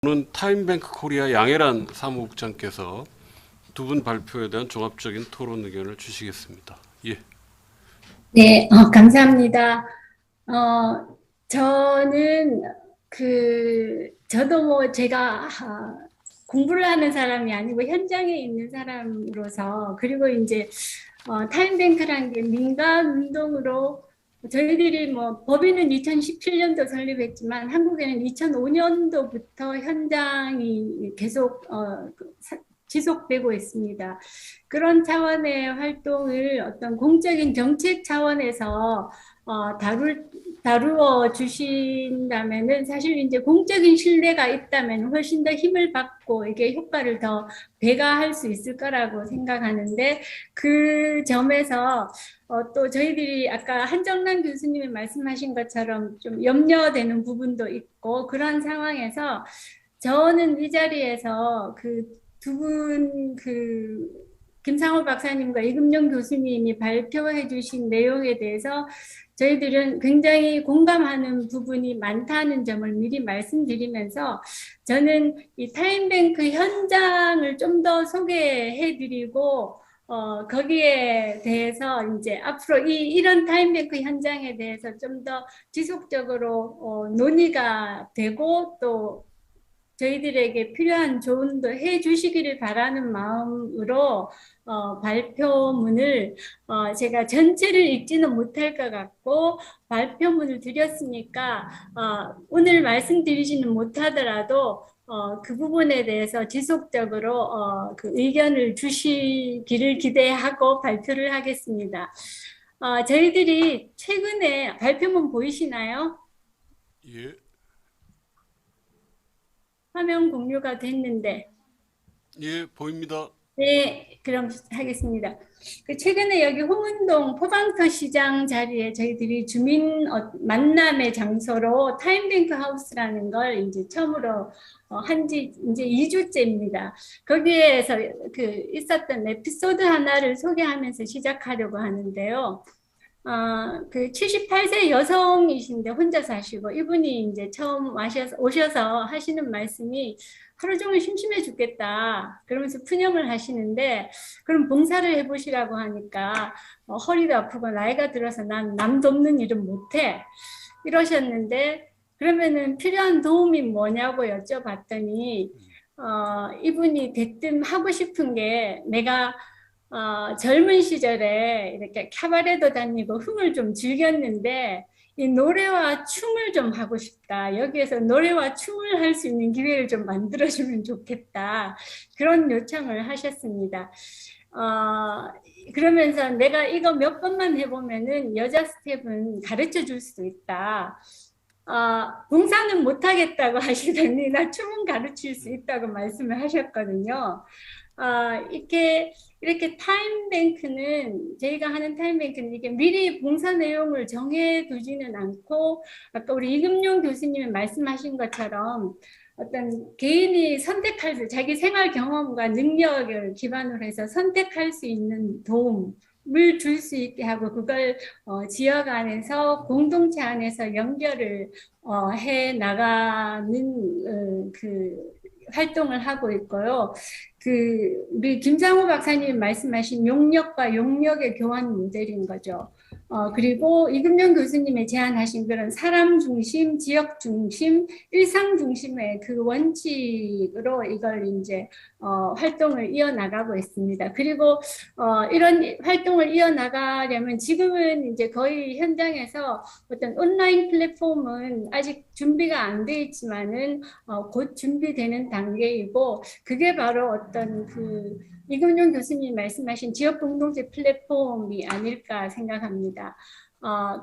오늘 타임뱅크 코리아 양혜란 사무국장께서 두 분 발표에 대한 종합적인 토론 의견을 주시겠습니다. 예. 네, 감사합니다. 저는 저도 뭐 제가 공부를 하는 사람이 아니고 현장에 있는 사람으로서, 그리고 이제 타임뱅크라는 게 민간 운동으로 저희들이 뭐 법인은 2017년도 설립했지만 한국에는 2005년도부터 현장이 계속 지속되고 있습니다. 그런 차원의 활동을 어떤 공적인 정책 차원에서 다루어 주신다면은, 사실 이제 공적인 신뢰가 있다면 훨씬 더 힘을 받고 이게 효과를 더 배가할 수 있을 거라고 생각하는데, 그 점에서 또 저희들이 아까 한정란 교수님이 말씀하신 것처럼 좀 염려되는 부분도 있고, 그런 상황에서 저는 이 자리에서 두 분, 김상호 박사님과 이금용 교수님이 발표해 주신 내용에 대해서 저희들은 굉장히 공감하는 부분이 많다는 점을 미리 말씀드리면서, 저는 이 타임뱅크 현장을 좀 더 소개해 드리고, 거기에 대해서 이제 앞으로 이런 타임뱅크 현장에 대해서 좀 더 지속적으로 논의가 되고, 또 저희들에게 필요한 조언도 해 주시기를 바라는 마음으로 발표문을 제가 전체를 읽지는 못할 것 같고, 발표문을 드렸으니까 오늘 말씀드리지는 못하더라도 그 부분에 대해서 지속적으로 그 의견을 주시기를 기대하고 발표를 하겠습니다. 저희들이 최근에 발표문 보이시나요? 예. 화면 공유가 됐는데. 예, 보입니다. 네, 그럼 하겠습니다. 최근에 여기 홍은동 포방터 시장 자리에 저희들이 주민 만남의 장소로 타임뱅크 하우스라는 걸 이제 처음으로 한지 이제 2주째입니다. 거기에서 있었던 에피소드 하나를 소개하면서 시작하려고 하는데요. 78세 여성이신데 혼자 사시고, 이분이 이제 처음 오셔서 하시는 말씀이 하루 종일 심심해 죽겠다 그러면서 푸념을 하시는데, 그럼 봉사를 해보시라고 하니까 허리도 아프고 나이가 들어서 난 남 돕는 일은 못해 이러셨는데, 그러면은 필요한 도움이 뭐냐고 여쭤봤더니 이분이 대뜸 하고 싶은 게, 내가 젊은 시절에 이렇게 캐바레도 다니고 흥을 좀 즐겼는데 이 노래와 춤을 좀 하고 싶다. 여기에서 노래와 춤을 할 수 있는 기회를 좀 만들어주면 좋겠다. 그런 요청을 하셨습니다. 그러면서 내가 이거 몇 번만 해보면은 여자 스텝은 가르쳐 줄 수 있다. 봉사는 못하겠다고 하시더니 나 춤은 가르칠 수 있다고 말씀을 하셨거든요. 이렇게 타임뱅크는, 저희가 하는 타임뱅크는 이게 미리 봉사 내용을 정해 두지는 않고, 아까 우리 이금용 교수님이 말씀하신 것처럼 어떤 개인이 선택할 수, 자기 생활 경험과 능력을 기반으로 해서 선택할 수 있는 도움을 줄 수 있게 하고, 그걸 지역 안에서, 공동체 안에서 연결을 해 나가는 활동을 하고 있고요. 우리 김상호 박사님 말씀하신 용역과 용역의 교환 모델인 거죠. 그리고 이금영 교수님의 제안하신 그런 사람 중심, 지역 중심, 일상 중심의 그 원칙으로 이걸 이제 활동을 이어나가고 있습니다. 그리고 이런 활동을 이어나가려면 지금은 이제 거의 현장에서 어떤 온라인 플랫폼은 아직 준비가 안 돼 있지만은 곧 준비되는 단계이고, 그게 바로 어떤 이금용 교수님 말씀하신 지역 공동체 플랫폼이 아닐까 생각합니다.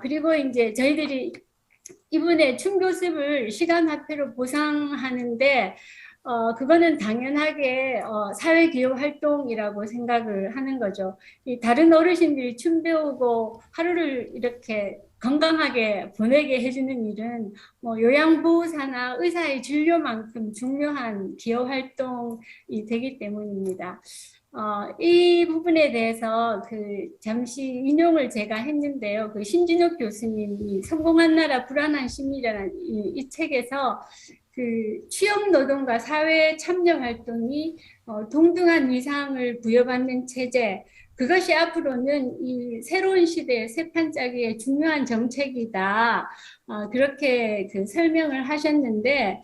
그리고 이제 저희들이 이분의 춤 교습을 시간화폐로 보상하는데, 그거는 당연하게 사회기업 활동이라고 생각을 하는 거죠. 다른 어르신들이 춤 배우고 하루를 이렇게 건강하게 보내게 해주는 일은 뭐 요양보호사나 의사의 진료만큼 중요한 기업 활동이 되기 때문입니다. 이 부분에 대해서 잠시 인용을 제가 했는데요. 신진욱 교수님이 성공한 나라 불안한 심리라는 이 책에서 그 취업 노동과 사회 참여 활동이 동등한 위상을 부여받는 체제, 그것이 앞으로는 이 새로운 시대의 세판짜기의 중요한 정책이다. 그렇게 그 설명을 하셨는데,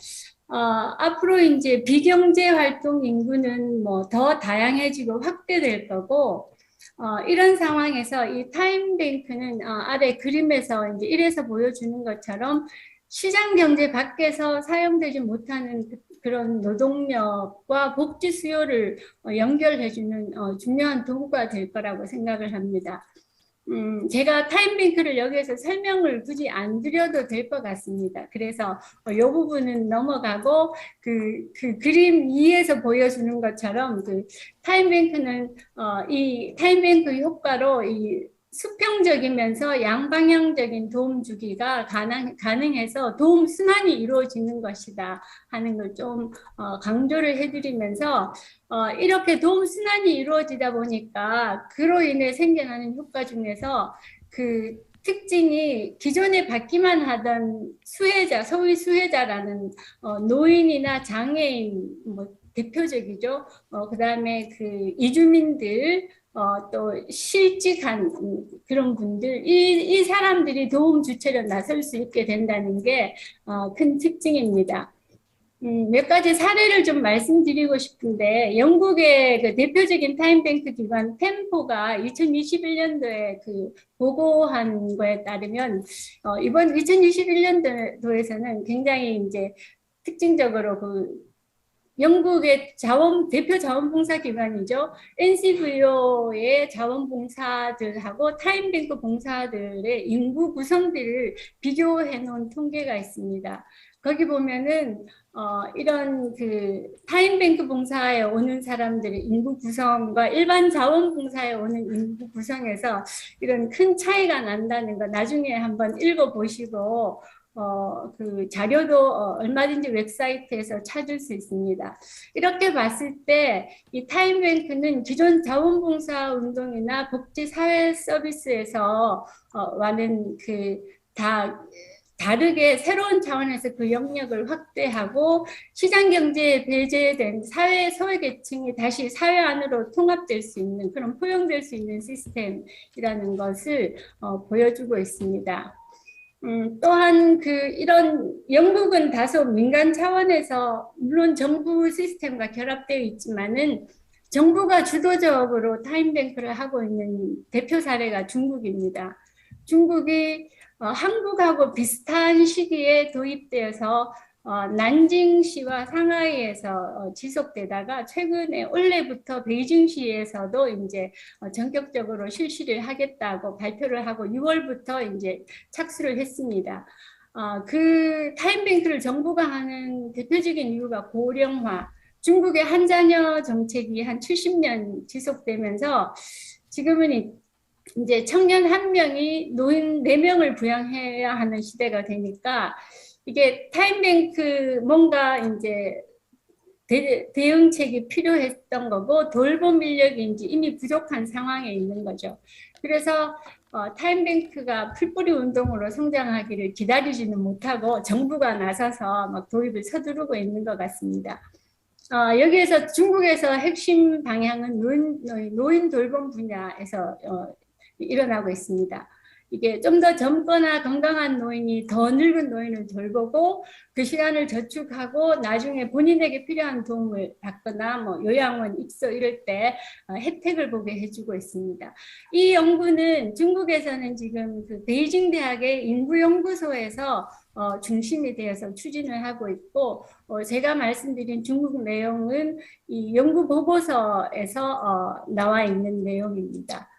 앞으로 이제 비경제 활동 인구는 뭐 더 다양해지고 확대될 거고, 이런 상황에서 이 타임뱅크는 아래 그림에서 이제 1에서 보여주는 것처럼 시장 경제 밖에서 사용되지 못하는 그런 노동력과 복지 수요를 연결해주는 중요한 도구가 될 거라고 생각을 합니다. 제가 타임뱅크를 여기에서 설명을 굳이 안 드려도 될 것 같습니다. 그래서 이 부분은 넘어가고 그 그림 2에서 보여주는 것처럼 그 타임뱅크는 이 타임뱅크 효과로 이 수평적이면서 양방향적인 도움 주기가 가능해서 도움 순환이 이루어지는 것이다 하는 걸 좀 강조를 해드리면서 이렇게 도움 순환이 이루어지다 보니까 그로 인해 생겨나는 효과 중에서 그 특징이 기존에 받기만 하던 수혜자, 소위 수혜자라는 노인이나 장애인 뭐 대표적이죠. 그다음에 그 이주민들 또 실직한 그런 분들, 이 사람들이 도움 주체로 나설 수 있게 된다는 게 큰 특징입니다. 몇 가지 사례를 좀 말씀드리고 싶은데, 영국의 그 대표적인 타임뱅크 기관 템포가 2021년도에 그 보고한 거에 따르면, 이번 2021년도에서는 굉장히 이제 특징적으로 그 영국의 대표 자원봉사 기관이죠. NCVO의 자원봉사들하고 타임뱅크 봉사들의 인구 구성비를 비교해 놓은 통계가 있습니다. 거기 보면은 이런 그 타임뱅크 봉사에 오는 사람들의 인구 구성과 일반 자원봉사에 오는 인구 구성에서 이런 큰 차이가 난다는 거 나중에 한번 읽어보시고 그 자료도 얼마든지 웹사이트에서 찾을 수 있습니다. 이렇게 봤을 때 이 타임뱅크는 기존 자원봉사 운동이나 복지 사회 서비스에서 와는 다르게 새로운 차원에서 그 영역을 확대하고 시장 경제에 배제된 사회 소외계층이 다시 사회 안으로 통합될 수 있는 그런 포용될 수 있는 시스템이라는 것을 보여주고 있습니다. 또한 이런 영국은 다소 민간 차원에서 물론 정부 시스템과 결합되어 있지만은 정부가 주도적으로 타임뱅크를 하고 있는 대표 사례가 중국입니다. 중국이 한국하고 비슷한 시기에 도입되어서 난징시와 상하이에서 지속되다가 최근에 올해부터 베이징시에서도 이제 전격적으로 실시를 하겠다고 발표를 하고 6월부터 이제 착수를 했습니다. 그 타임뱅크를 정부가 하는 대표적인 이유가 고령화, 중국의 한자녀 정책이 한 70년 지속되면서 지금은 이제 청년 1명이 노인 4명을 부양해야 하는 시대가 되니까 이게 타임뱅크 뭔가 이제 대응책이 필요했던 거고 돌봄 인력이 이제 이미 부족한 상황에 있는 거죠. 그래서 타임뱅크가 풀뿌리 운동으로 성장하기를 기다리지는 못하고 정부가 나서서 막 도입을 서두르고 있는 것 같습니다. 여기에서 중국에서 핵심 방향은 노인 돌봄 분야에서 일어나고 있습니다. 이게 좀 더 젊거나 건강한 노인이 더 늙은 노인을 돌보고 그 시간을 저축하고 나중에 본인에게 필요한 도움을 받거나 뭐 요양원, 입소 이럴 때 혜택을 보게 해주고 있습니다. 이 연구는 중국에서는 지금 그 베이징 대학의 인구연구소에서 중심이 되어서 추진을 하고 있고 제가 말씀드린 중국 내용은 이 연구 보고서에서 나와 있는 내용입니다.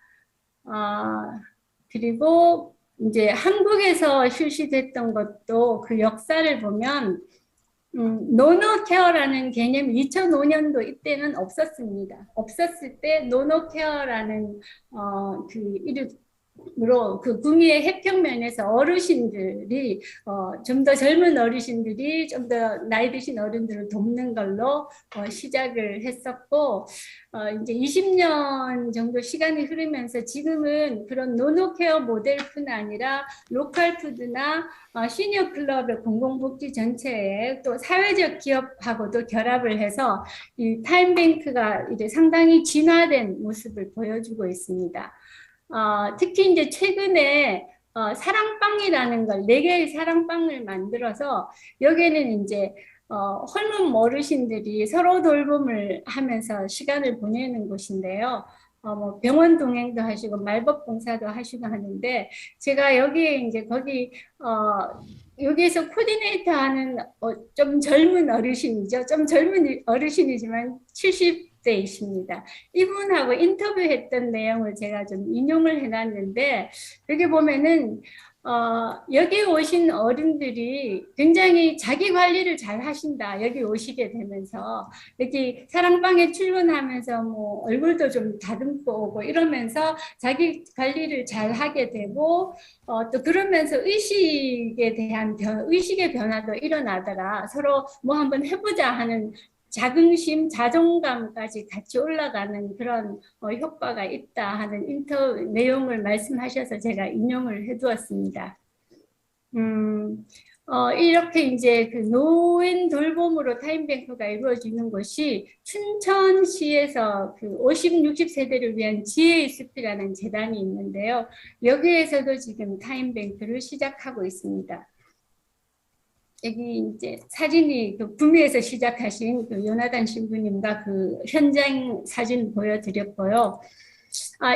그리고 이제 한국에서 실시됐던 것도 그 역사를 보면 노노케어라는 개념이 2005년도 이때는 없었습니다. 없었을 때 노노케어라는 으로 그 구미의 해평면에서 어르신들이 좀 더 젊은 어르신들이 좀 더 나이 드신 어른들을 돕는 걸로 시작을 했었고 이제 20년 정도 시간이 흐르면서 지금은 그런 노노케어 모델뿐 아니라 로컬 푸드나 시니어 클럽의 공공복지 전체에 또 사회적 기업하고도 결합을 해서 이 타임뱅크가 이제 상당히 진화된 모습을 보여주고 있습니다. 특히 이제 최근에 사랑방이라는 걸, 네 개의 사랑방을 만들어서 여기에는 이제 헐몸 어르신들이 서로 돌봄을 하면서 시간을 보내는 곳인데요. 뭐 병원 동행도 하시고 말벗 봉사도 하시고 하는데 제가 여기에 이제 거기 여기에서 코디네이터 하는 좀 젊은 어르신이죠. 좀 젊은 어르신이지만 70대이십니다. 이분하고 인터뷰했던 내용을 제가 좀 인용을 해놨는데 여기 보면은 여기 오신 어른들이 굉장히 자기 관리를 잘 하신다. 여기 오시게 되면서 여기 사랑방에 출근하면서 뭐 얼굴도 좀 다듬고 오고 이러면서 자기 관리를 잘 하게 되고 또 그러면서 의식에 대한 의식의 변화도 일어나더라. 서로 뭐 한번 해보자 하는 자긍심, 자존감까지 같이 올라가는 그런 효과가 있다 하는 인터뷰 내용을 말씀하셔서 제가 인용을 해두었습니다. 이렇게 이제 그 노인 돌봄으로 타임뱅크가 이루어지는 것이 춘천시에서 그 50, 60세대를 위한 지혜의 숲이라는 재단이 있는데요. 여기에서도 지금 타임뱅크를 시작하고 있습니다. 여기 이제 사진이 그 구미에서 시작하신 그 요나단 신부님과 그 현장 사진 보여드렸고요.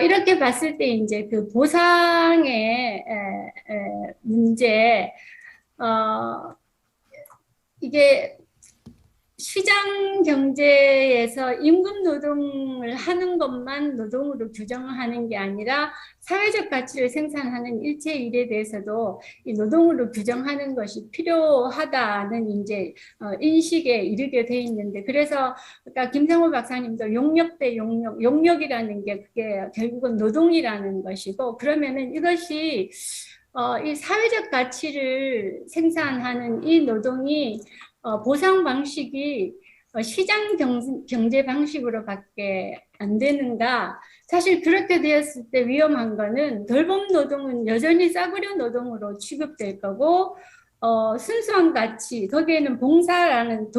이렇게 봤을 때 이제 그 보상의 문제, 이게 시장 경제에서 임금 노동을 하는 것만 노동으로 규정하는 게 아니라 사회적 가치를 생산하는 일체 일에 대해서도 이 노동으로 규정하는 것이 필요하다는 이제 인식에 이르게 돼 있는데 그래서 아까 김상호 박사님도 용역 대 용역, 용역이라는 게 그게 결국은 노동이라는 것이고 그러면은 이것이 이 사회적 가치를 생산하는 이 노동이 보상 방식이 시장 경제 방식으로밖에 안 되는가? 사실 그렇게 되었을 때 위험한 거는 돌봄 노동은 여전히 싸구려 노동으로 취급될 거고 순수한 가치, 거기에는 봉사라는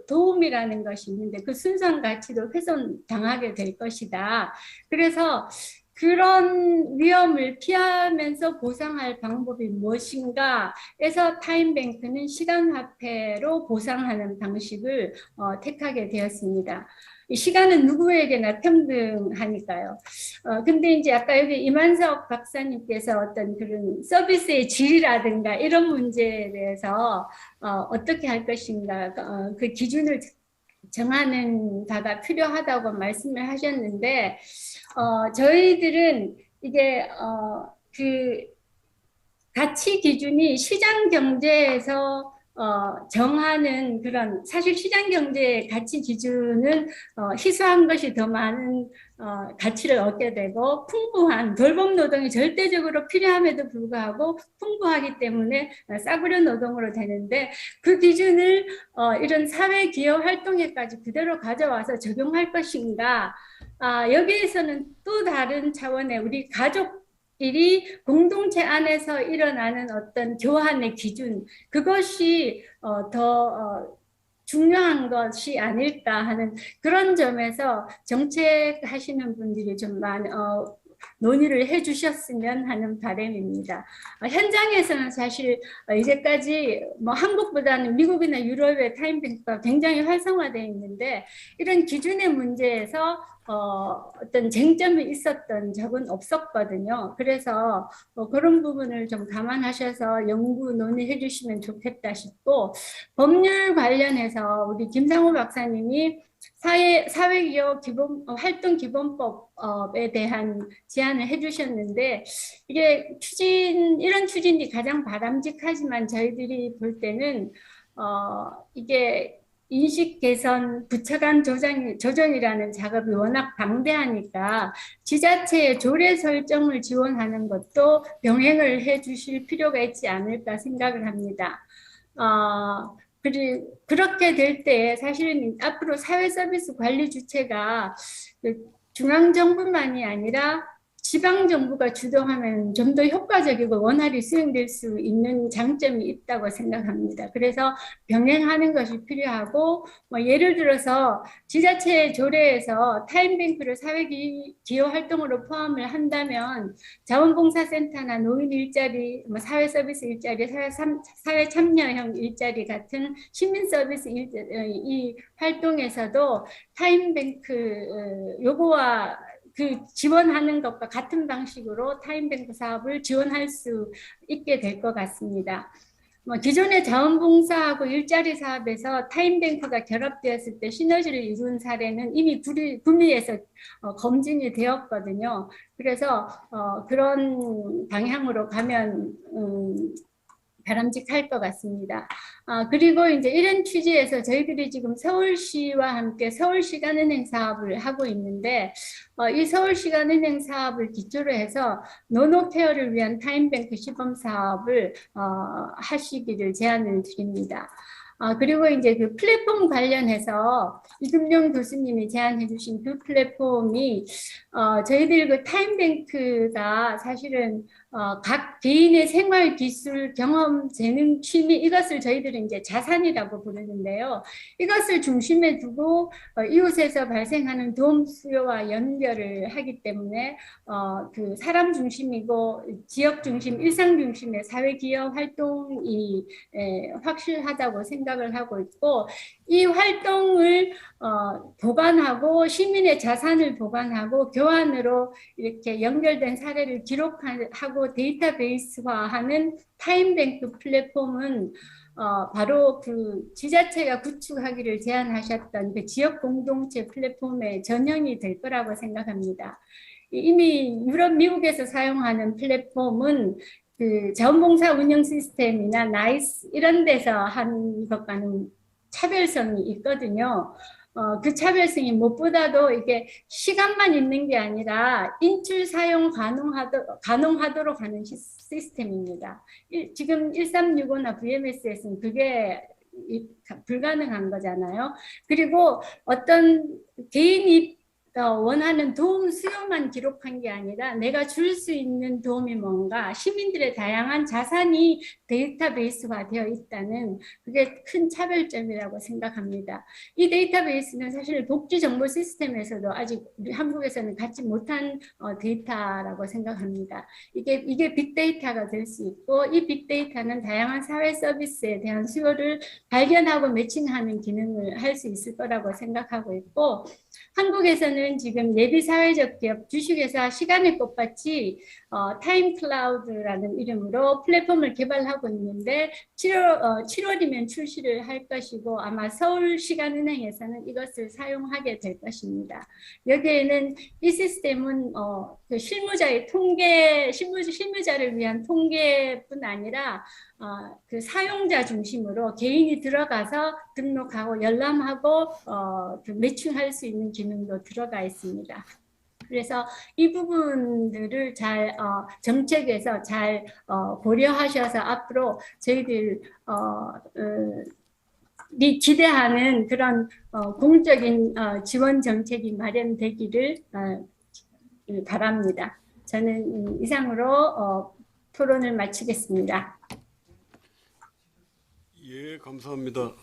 도움이라는 것이 있는데 그 순수한 가치도 훼손당하게 될 것이다. 그래서 그런 위험을 피하면서 보상할 방법이 무엇인가 해서 타임뱅크는 시간화폐로 보상하는 방식을 택하게 되었습니다. 이 시간은 누구에게나 평등하니까요. 근데 이제 아까 여기 이만석 박사님께서 어떤 그런 서비스의 질이라든가 이런 문제에 대해서 어떻게 할 것인가 그 기준을 정하는 바가 필요하다고 말씀을 하셨는데 저희들은 이게 그 가치 기준이 시장 경제에서 정하는 그런 사실 시장 경제의 가치 기준은 희소한 것이 더 많은 가치를 얻게 되고 풍부한 돌봄 노동이 절대적으로 필요함에도 불구하고 풍부하기 때문에 싸구려 노동으로 되는데 그 기준을 이런 사회 기업 활동에까지 그대로 가져와서 적용할 것인가? 여기에서는 또 다른 차원의 우리 가족 일이 공동체 안에서 일어나는 어떤 교환의 기준 그것이 더 중요한 것이 아닐까 하는 그런 점에서 정책하시는 분들이 좀 많이 논의를 해주셨으면 하는 바람입니다. 현장에서는 사실 이제까지 뭐 한국보다는 미국이나 유럽의 타임뱅크가 굉장히 활성화되어 있는데 이런 기준의 문제에서 어떤 쟁점이 있었던 적은 없었거든요. 그래서 그런 부분을 좀 감안하셔서 연구 논의해 주시면 좋겠다 싶고 법률 관련해서 우리 김상호 박사님이 사회기업 활동 기본법에 대한 제안을 해주셨는데 이게 이런 추진이 가장 바람직하지만 저희들이 볼 때는 이게 인식 개선, 부처 간 조정이라는 작업이 워낙 방대하니까 지자체의 조례 설정을 지원하는 것도 병행을 해 주실 필요가 있지 않을까 생각을 합니다. 그렇게 될 때 사실은 앞으로 사회 서비스 관리 주체가 중앙정부만이 아니라 지방정부가 주도하면 좀 더 효과적이고 원활히 수행될 수 있는 장점이 있다고 생각합니다. 그래서 병행하는 것이 필요하고, 뭐 예를 들어서 지자체 조례에서 타임뱅크를 사회기여 활동으로 포함을 한다면 자원봉사센터나 노인 일자리, 뭐 사회서비스 일자리, 사회 참여형 일자리 같은 시민 서비스 이 활동에서도 타임뱅크 요구와 지원하는 것과 같은 방식으로 타임뱅크 사업을 지원할 수 있게 될 것 같습니다. 뭐 기존의 자원봉사하고 일자리 사업에서 타임뱅크가 결합되었을 때 시너지를 이룬 사례는 이미 구미에서 검증이 되었거든요. 그래서 그런 방향으로 가면 바람직할 것 같습니다. 그리고 이제 이런 취지에서 저희들이 지금 서울시와 함께 서울시간은행 사업을 하고 있는데, 이 서울시간은행 사업을 기초로 해서 노노케어를 위한 타임뱅크 시범 사업을 하시기를 제안을 드립니다. 그리고 이제 그 플랫폼 관련해서 이금용 교수님이 제안해 주신 그 플랫폼이 저희들 그 타임뱅크가 사실은 각 개인의 생활, 기술, 경험, 재능, 취미 이것을 저희들은 이제 자산이라고 부르는데요. 이것을 중심에 두고 이웃에서 발생하는 도움 수요와 연결을 하기 때문에 그 사람 중심이고 지역 중심, 일상 중심의 사회기업 활동이 확실하다고 생각을 하고 있고, 이 활동을 보관하고 시민의 자산을 보관하고 교환으로 이렇게 연결된 사례를 기록하고 데이터베이스화하는 타임뱅크 플랫폼은 바로 그 지자체가 구축하기를 제안하셨던 그 지역 공동체 플랫폼의 전형이 될 거라고 생각합니다. 이미 유럽, 미국에서 사용하는 플랫폼은 그 자원봉사 운영 시스템이나 나이스 이런 데서 한 것과는 차별성이 있거든요. 그 차별성이 무엇보다도 이게 시간만 있는 게 아니라 인출 사용 가능하도록 하는 시스템입니다. 지금 1365나 VMS에서는 그게 불가능한 거잖아요. 그리고 어떤 개인이 원하는 도움 수요만 기록한 게 아니라 내가 줄 수 있는 도움이 뭔가 시민들의 다양한 자산이 데이터베이스화 되어 있다는 그게 큰 차별점이라고 생각합니다. 이 데이터베이스는 사실 복지 정보 시스템에서도 아직 우리 한국에서는 갖지 못한 데이터라고 생각합니다. 이게 빅데이터가 될 수 있고, 이 빅데이터는 다양한 사회 서비스에 대한 수요를 발견하고 매칭하는 기능을 할 수 있을 거라고 생각하고 있고, 한국에서는 지금 예비 사회적 기업 주식회사 시간의 꽃밭이 타임 클라우드라는 이름으로 플랫폼을 개발하고 있는데 7월이면 출시를 할 것이고, 아마 서울시간은행에서는 이것을 사용하게 될 것입니다. 여기에는 이 시스템은 그 실무자의 실무자를 위한 통계뿐 아니라 그 사용자 중심으로 개인이 들어가서 등록하고 열람하고 그 매칭할 수 있는 기능도 들어가 있습니다. 그래서 이 부분들을 잘 정책에서 잘 고려하셔서 앞으로 저희들이 기대하는 그런 공적인 지원 정책이 마련되기를 바랍니다. 저는 이상으로 토론을 마치겠습니다. 예, 감사합니다.